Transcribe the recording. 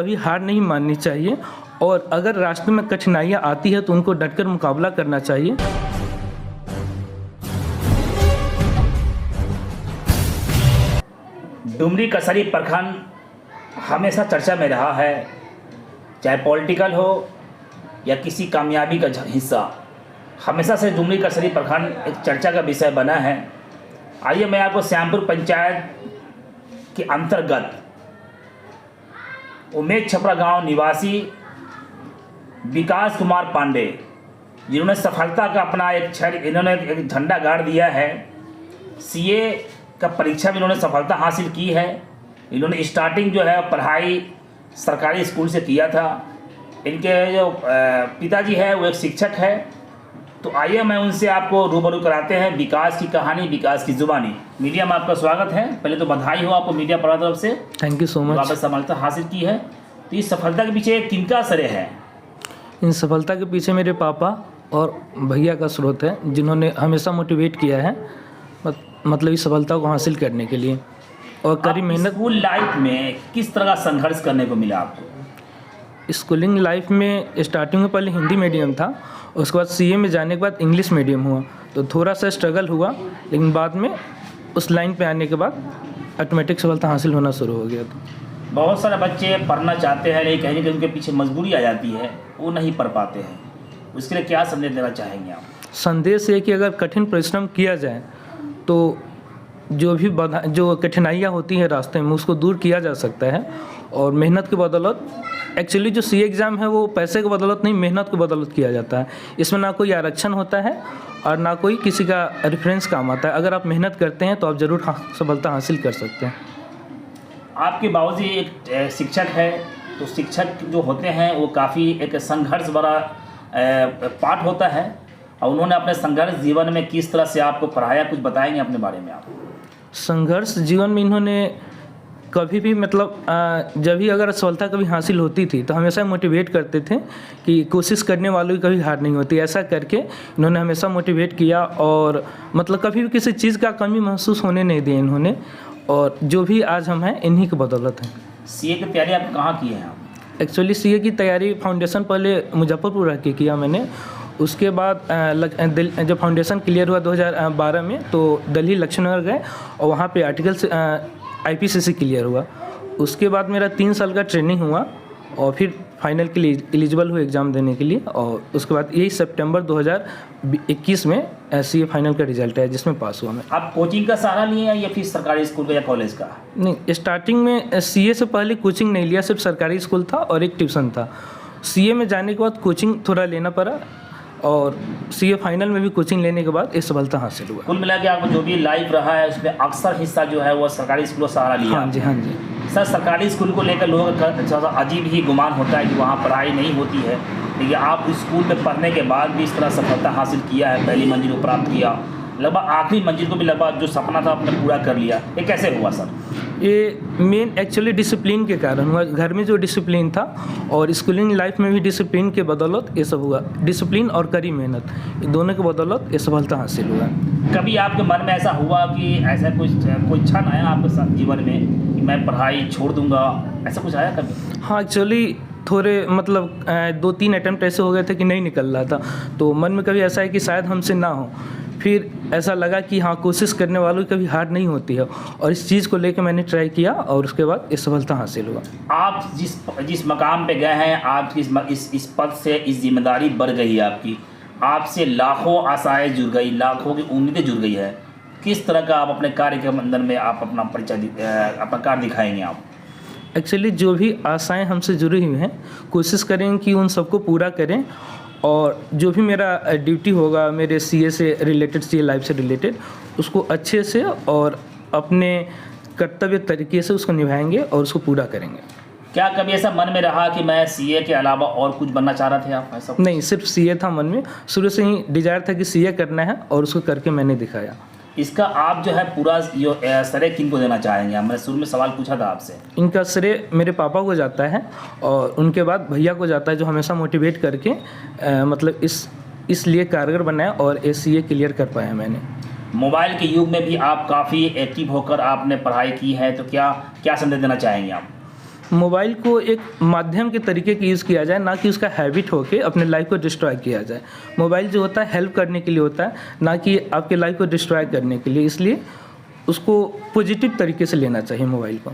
कभी हार नहीं माननी चाहिए और अगर रास्ते में कठिनाइयाँ आती है तो उनको डटकर मुकाबला करना चाहिए। डुमरी कसरी प्रखंड हमेशा चर्चा में रहा है, चाहे पॉलिटिकल हो या किसी कामयाबी का हिस्सा। हमेशा से डुमरी कसरी प्रखंड एक चर्चा का विषय बना है। आइए मैं आपको श्यामपुर पंचायत के अंतर्गत उमेद छपरा गांव निवासी विकास कुमार पांडे, जिन्होंने सफलता का अपना इन्होंने एक झंडा गाड़ दिया है। सीए का परीक्षा में इन्होंने सफलता हासिल की है। इन्होंने स्टार्टिंग जो है पढ़ाई सरकारी स्कूल से किया था। इनके जो पिताजी है वो एक शिक्षक है। तो आइए मैं उनसे आपको रूबरू कराते हैं विकास की कहानी, विकास की जुबानी। मीडिया में आपका स्वागत है। पहले तो बधाई हो आपको मीडिया पर तरफ से। Thank you so much. आपने सफलता हासिल की है, तो इस सफलता के पीछे किनका श्रेय है? इन सफलता के पीछे मेरे पापा और भैया का स्रोत है, जिन्होंने हमेशा मोटिवेट किया है मतलब इस सफलता को हासिल करने के लिए और कड़ी मेहनत। स्कूल लाइफ में किस तरह का संघर्ष करने को मिला आपको? स्कूलिंग लाइफ में स्टार्टिंग में पहले हिंदी मीडियम था, उसके बाद सीए में जाने के बाद इंग्लिश मीडियम हुआ, तो थोड़ा सा स्ट्रगल हुआ, लेकिन बाद में उस लाइन पे आने के बाद ऑटोमेटिक सफलता हासिल होना शुरू हो गया था। बहुत सारे बच्चे पढ़ना चाहते हैं लेकिन कहीं ना कहीं उनके पीछे मजबूरी आ जाती है, वो नहीं पढ़ पाते हैं। उसके लिए क्या संदेश देना चाहेंगे आप? संदेश ये कि अगर कठिन परिश्रम किया जाए तो जो कठिनाइयाँ होती हैं रास्ते में उसको दूर किया जा सकता है। और मेहनत की बदौलत, एक्चुअली जो सी एग्ज़ाम है वो पैसे की बदौलत नहीं, मेहनत की बदौलत किया जाता है। इसमें ना कोई आरक्षण होता है और ना कोई किसी का रेफरेंस काम आता है। अगर आप मेहनत करते हैं तो आप ज़रूर सफलता हासिल कर सकते हैं। आपके बाबूजी एक शिक्षक है, तो शिक्षक जो होते हैं वो काफ़ी एक संघर्ष भरा पाठ होता है, और उन्होंने अपने संघर्ष जीवन में किस तरह से आपको पढ़ाया, कुछ बताएंगे अपने बारे में आप? संघर्ष जीवन में इन्होंने कभी भी जब भी अगर सफलता कभी हासिल होती थी तो हमेशा मोटिवेट करते थे कि कोशिश करने वालों की कभी हार नहीं होती। ऐसा करके इन्होंने हमेशा मोटिवेट किया और कभी भी किसी चीज़ का कमी महसूस होने नहीं दी इन्होंने, और जो भी आज हम हैं इन्हीं की बदौलत है। सीए की तैयारी आप कहाँ की है आप? एक्चुअली सीए की तैयारी फाउंडेशन पहले मुजफ्फरपुर रह के किया मैंने। उसके बाद जब फाउंडेशन क्लियर हुआ 2012 में तो दिल्ली लक्ष्मणनगर गए और वहाँ पे आर्टिकल से IPCC क्लियर हुआ। उसके बाद मेरा 3 साल का ट्रेनिंग हुआ और फिर फाइनल के लिए एलिजिबल हुए एग्ज़ाम देने के लिए, और उसके बाद यही सितंबर 2021 में सीए फाइनल का रिजल्ट है जिसमें पास हुआ मैं। आप कोचिंग का सहारा लिए हैं या फिर सरकारी स्कूल का या कॉलेज का? नहीं, स्टार्टिंग में सीए से पहले कोचिंग नहीं लिया, सिर्फ सरकारी स्कूल था और एक ट्यूशन था। सीए में जाने के बाद कोचिंग थोड़ा लेना पड़ा और सीए फाइनल में भी कोचिंग लेने के बाद ये सफलता हासिल हुआ। कुल मिला के आपको जो भी लाइफ रहा है उसमें अक्सर हिस्सा जो है वो सरकारी स्कूलों सहारा लिया। हाँ जी, हाँ जी सर, सरकारी स्कूल को लेकर लोगों का अजीब ही गुमान होता है कि वहाँ पढ़ाई नहीं होती है, लेकिन आप स्कूल में पढ़ने के बाद भी इस तरह सफलता हासिल किया है, पहली मंजिल को प्राप्त किया, लगभग आखिरी मंजिल को भी लगभग जो सपना था आपने पूरा कर लिया। ये कैसे हुआ सर? ये मेन एक्चुअली डिसिप्लिन के कारण हुआ। घर में जो डिसिप्लिन था और स्कूलिंग लाइफ में भी डिसिप्लिन के बदौलत ये सब हुआ। डिसिप्लिन और कड़ी मेहनत, ये दोनों के बदौलत ये सफलता हासिल हुआ। कभी आपके मन में ऐसा हुआ कि ऐसा कोई क्षण आया आपके साथ जीवन में कि मैं पढ़ाई छोड़ दूंगा, ऐसा कुछ आया कभी? हाँ, एक्चुअली थोड़े 2-3 अटैम्प्ट ऐसे हो गए थे कि नहीं निकल रहा था, तो मन में कभी ऐसा है कि शायद हमसे ना हो। फिर ऐसा लगा कि हाँ, कोशिश करने वालों की कभी हार नहीं होती है, और इस चीज़ को लेकर मैंने ट्राई किया और उसके बाद ये सफलता हासिल हुआ। आप जिस मकाम पे गए हैं, आप इस पद से इस जिम्मेदारी बढ़ गई है आपकी, आपसे लाखों आशाएं जुड़ गई, लाखों की उम्मीदें जुड़ गई है। किस तरह का आप अपने कार्य के अंदर में आप अपना अपना कार्य दिखाएंगे आप? एक्चुअली जो भी आशाएं हमसे जुड़ी हुई हैं, कोशिश करें कि उन सबको पूरा करें, और जो भी मेरा ड्यूटी होगा मेरे सीए से रिलेटेड, सीए लाइफ से रिलेटेड, उसको अच्छे से और अपने कर्तव्य तरीके से उसको निभाएंगे और उसको पूरा करेंगे। क्या कभी ऐसा मन में रहा कि मैं सीए के अलावा और कुछ बनना चाह रहे थे आप? ऐसा नहीं, सिर्फ सीए था मन में, शुरू से ही डिजायर था कि सीए करना है और उसको करके मैंने दिखाया। इसका आप जो है पूरा श्रेय किन को देना चाहेंगे? मैंने शुरू में सवाल पूछा था आपसे। इनका श्रेय मेरे पापा को जाता है और उनके बाद भैया को जाता है, जो हमेशा मोटिवेट करके इसलिए कारगर बनाया और सीए क्लियर कर पाया मैंने। मोबाइल के युग में भी आप काफ़ी एक्टिव होकर आपने पढ़ाई की है, तो क्या संदेश देना चाहेंगे आप? मोबाइल को एक माध्यम के तरीके की यूज़ किया जाए, ना कि उसका हैबिट हो के अपने लाइफ को डिस्ट्रॉय किया जाए। मोबाइल जो होता है हेल्प करने के लिए होता है, ना कि आपके लाइफ को डिस्ट्रॉय करने के लिए। इसलिए उसको पॉजिटिव तरीके से लेना चाहिए मोबाइल को।